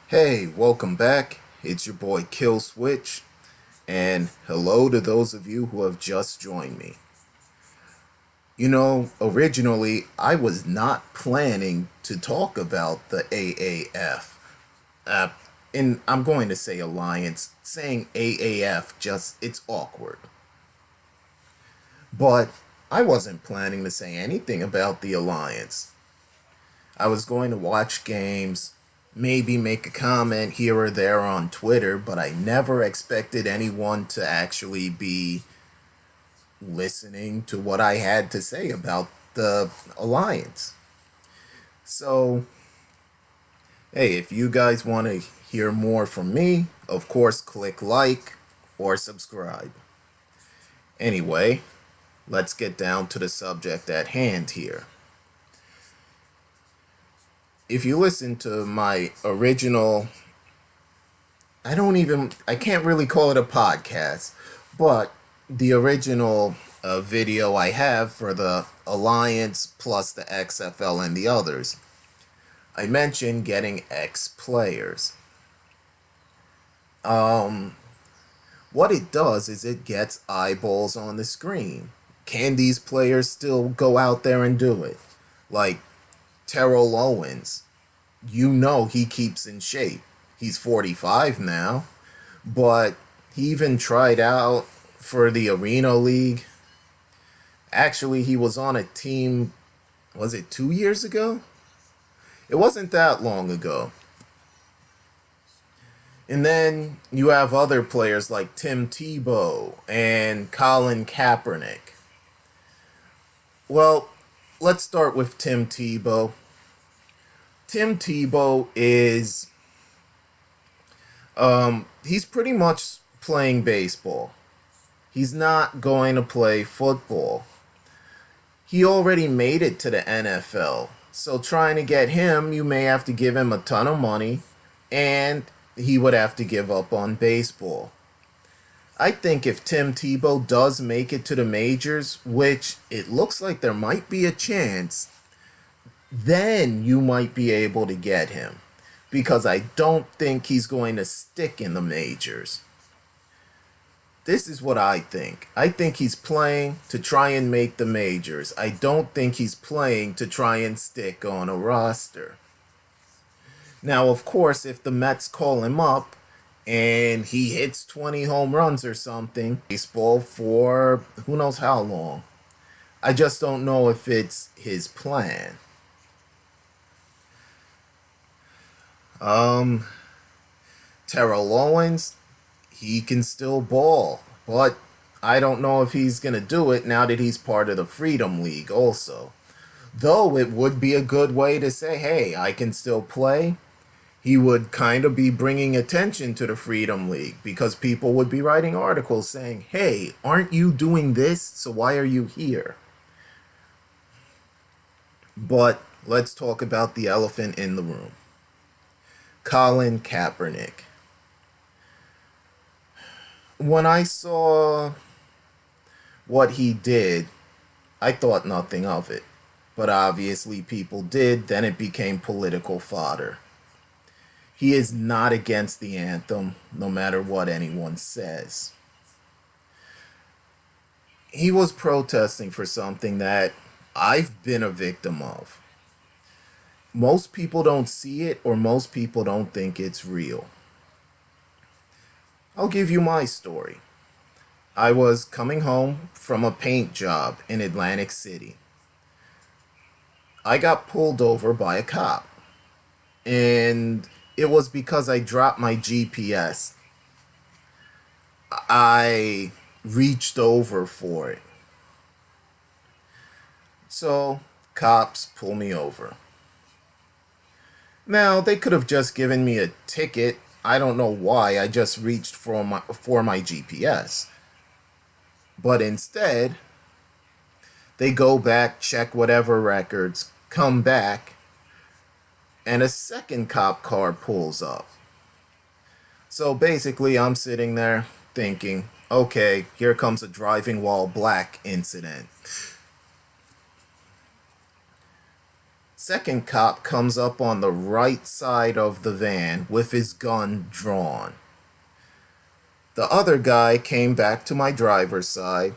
Hey, welcome back. It's your boy Kill Switch, and hello to those of you who have just joined me. Originally, I was not planning to talk about the AAF. Uh, and I'm going to say Alliance. Saying AAF it's awkward. But I wasn't planning to say anything about the Alliance. I was going to watch games, maybe make a comment here or there on Twitter, but I never expected anyone to actually be listening to what I had to say about the Alliance. So, hey, if you guys want to hear more from me, of course, click like or subscribe. Anyway, let's get down to the subject at hand here. If you listen to my original, I can't really call it a podcast, but the original video I have for the Alliance plus the XFL and the others, I mentioned getting X players. What it does is it gets eyeballs on the screen. Can these players still go out there and do it? Like Terrell Owens, he keeps in shape. He's 45 now, but he even tried out for the Arena League. Actually, he was on a team, was it 2 years ago? It wasn't that long ago. And then you have other players like Tim Tebow and Colin Kaepernick. Well, let's start with Tim Tebow. Tim Tebow is he's pretty much playing baseball. He's not going to play football. He already made it to the NFL. So trying to get him, you may have to give him a ton of money and he would have to give up on baseball. I think if Tim Tebow does make it to the majors, which it looks like there might be a chance, then you might be able to get him. Because I don't think he's going to stick in the majors. This is what I think. I think he's playing to try and make the majors. I don't think he's playing to try and stick on a roster. Now, of course, if the Mets call him up and he hits 20 home runs or something, baseball for who knows how long. I just don't know if it's his plan. Terrell Owens, he can still ball, but I don't know if he's going to do it now that he's part of the Freedom League also. Though it would be a good way to say, hey, I can still play. He would kind of be bringing attention to the Freedom League because people would be writing articles saying, hey, aren't you doing this? So why are you here? But let's talk about the elephant in the room. Colin Kaepernick. When I saw what he did, I thought nothing of it. But obviously people did, then it became political fodder. He is not against the anthem, no matter what anyone says. He was protesting for something that I've been a victim of. Most people don't see it, or most people don't think it's real. I'll give you my story. I was coming home from a paint job in Atlantic City. I got pulled over by a cop. And it was because I dropped my GPS. I reached over for it. So, cops pull me over. Now, they could have just given me a ticket. I don't know why. I just reached for my GPS. But instead, they go back, check whatever records, come back, and a second cop car pulls up. So basically, I'm sitting there thinking, okay, here comes a driving while black incident. Second cop comes up on the right side of the van with his gun drawn. The other guy came back to my driver's side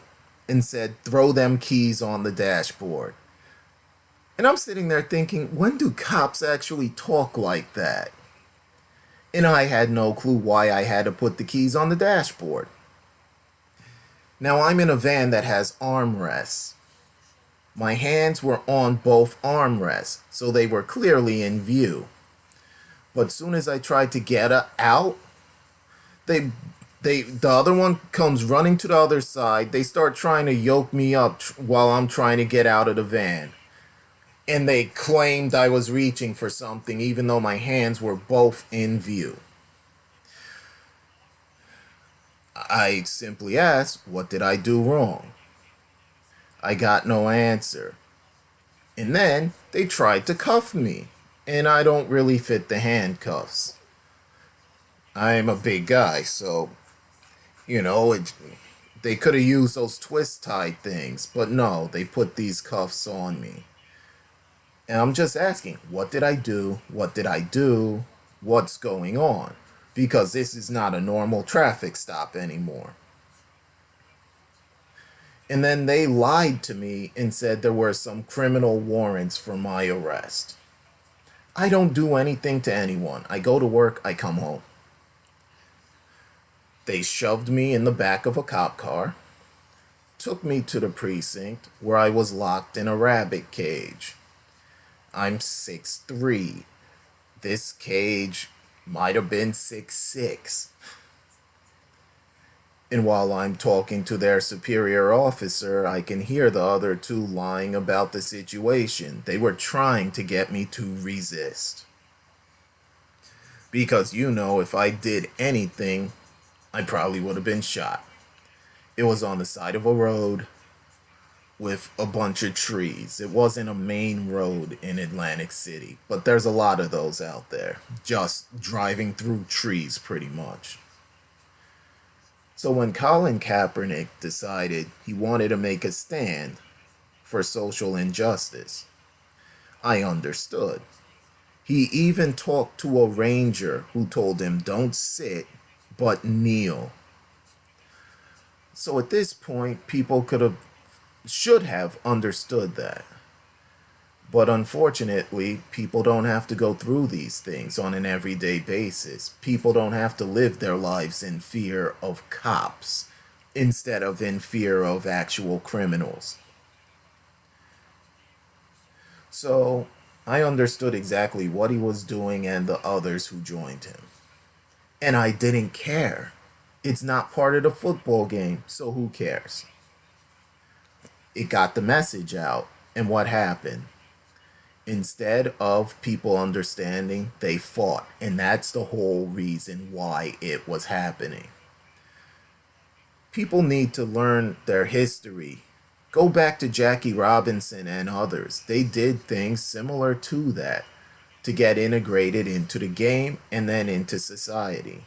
and said, "Throw them keys on the dashboard." And I'm sitting there thinking, when do cops actually talk like that? And I had no clue why I had to put the keys on the dashboard. Now I'm in a van that has armrests. My hands were on both armrests, so they were clearly in view. But soon as I tried to get out, they the other one comes running to the other side. They start trying to yoke me up while I'm trying to get out of the van. And they claimed I was reaching for something even though my hands were both in view. I simply asked, what did I do wrong? I got no answer. And then they tried to cuff me, and I don't really fit the handcuffs. I'm a big guy, so, they could have used those twist tie things, but no, they put these cuffs on me. And I'm just asking, what did I do? What did I do? What's going on? Because this is not a normal traffic stop anymore. And then they lied to me and said there were some criminal warrants for my arrest. I don't do anything to anyone. I go to work, I come home. They shoved me in the back of a cop car, took me to the precinct where I was locked in a rabbit cage. I'm 6'3". This cage might have been 6'6". And while I'm talking to their superior officer, I can hear the other two lying about the situation. They were trying to get me to resist. Because, if I did anything, I probably would have been shot. It was on the side of a road with a bunch of trees. It wasn't a main road in Atlantic City, but there's a lot of those out there. Just driving through trees, pretty much. So when Colin Kaepernick decided he wanted to make a stand for social injustice, I understood. He even talked to a ranger who told him, "Don't sit, but kneel." So at this point, people should have understood that. But unfortunately, people don't have to go through these things on an everyday basis. People don't have to live their lives in fear of cops instead of in fear of actual criminals. So I understood exactly what he was doing and the others who joined him. And I didn't care. It's not part of the football game, so who cares? It got the message out, and what happened? Instead of people understanding, they fought. And that's the whole reason why it was happening. People need to learn their history. Go back to Jackie Robinson and others. They did things similar to that to get integrated into the game and then into society.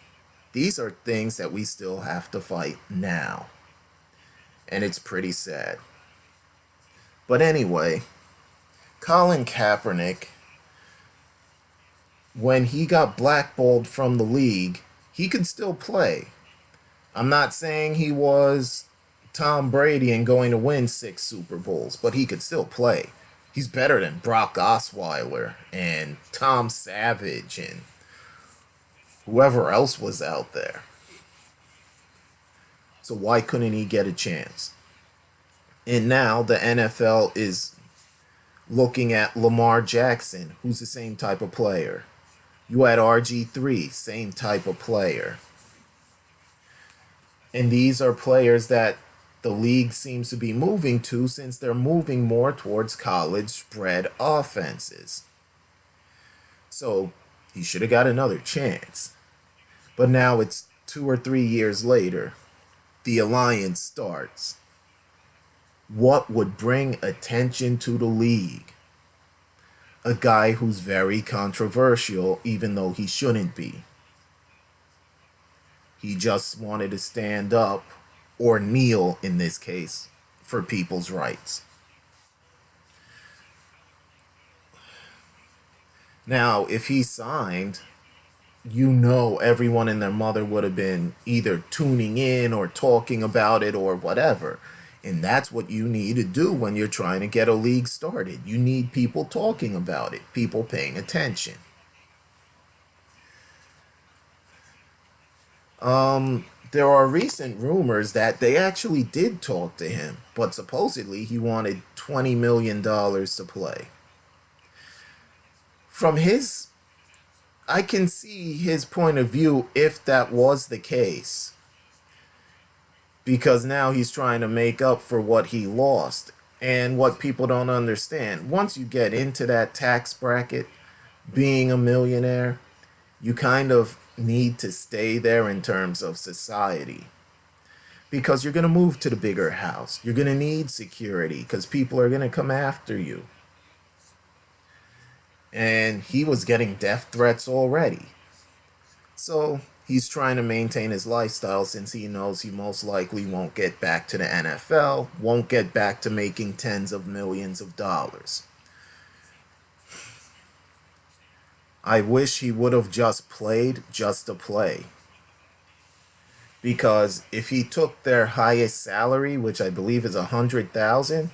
These are things that we still have to fight now. And it's pretty sad. But anyway, Colin Kaepernick, when he got blackballed from the league, he could still play. I'm not saying he was Tom Brady and going to win 6 Super Bowls, but he could still play. He's better than Brock Osweiler and Tom Savage and whoever else was out there. So why couldn't he get a chance? And now the NFL is looking at Lamar Jackson, who's the same type of player. You had RG3, same type of player. And these are players that the league seems to be moving to since they're moving more towards college spread offenses. So he should have got another chance. But now it's 2 or 3 years later. The alliance starts. What would bring attention to the league? A guy who's very controversial, even though he shouldn't be. He just wanted to stand up, or kneel in this case, for people's rights. Now, if he signed, you know everyone and their mother would have been either tuning in or talking about it or whatever. And that's what you need to do when you're trying to get a league started. You need people talking about it, people paying attention. There are recent rumors that they actually did talk to him, but supposedly he wanted $20 million to play. From his, I can see his point of view if that was the case, because now he's trying to make up for what he lost. And what people don't understand, once you get into that tax bracket, being a millionaire, you kind of need to stay there in terms of society. Because you're going to move to the bigger house. You're going to need security because people are going to come after you. And he was getting death threats already. So he's trying to maintain his lifestyle since he knows he most likely won't get back to the NFL, won't get back to making tens of millions of dollars. I wish he would have just played just to play. Because if he took their highest salary, which I believe is $100,000,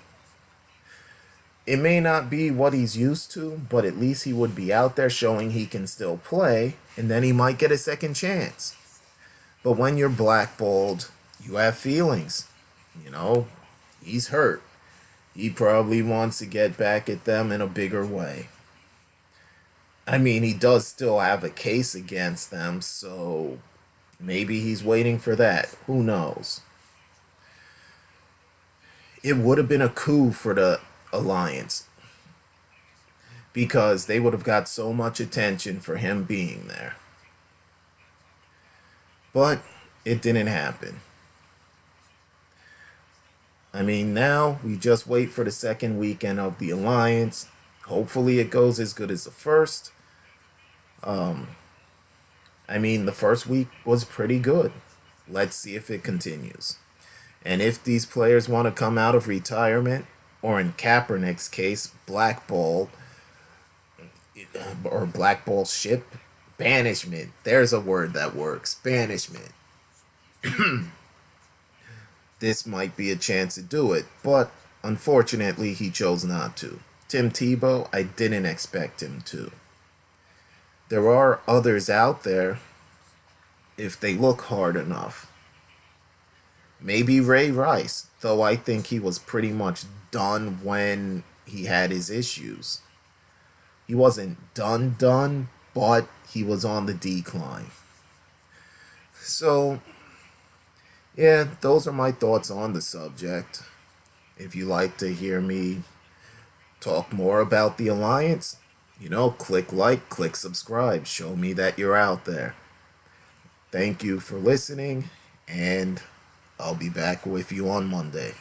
it may not be what he's used to, but at least he would be out there showing he can still play, and then he might get a second chance. But when you're blackballed, you have feelings. You know, he's hurt. He probably wants to get back at them in a bigger way. I mean, he does still have a case against them, so maybe he's waiting for that. Who knows? It would have been a coup for the Alliance because they would have got so much attention for him being there. But it didn't happen. I mean, now we just wait for the second weekend of the Alliance. Hopefully it goes as good as the first. I mean, the first week was pretty good. Let's see if it continues. And if these players want to come out of retirement, or in Kaepernick's case, blackball, or blackball ship, banishment. There's a word that works. Banishment. This might be a chance to do it, but unfortunately he chose not to. Tim Tebow, I didn't expect him to. There are others out there if they look hard enough. Maybe Ray Rice, though I think he was pretty much done when he had his issues. He wasn't done, but he was on the decline. So, yeah, those are my thoughts on the subject. If you like to hear me talk more about the Alliance, click like, click subscribe. Show me that you're out there. Thank you for listening, and I'll be back with you on Monday.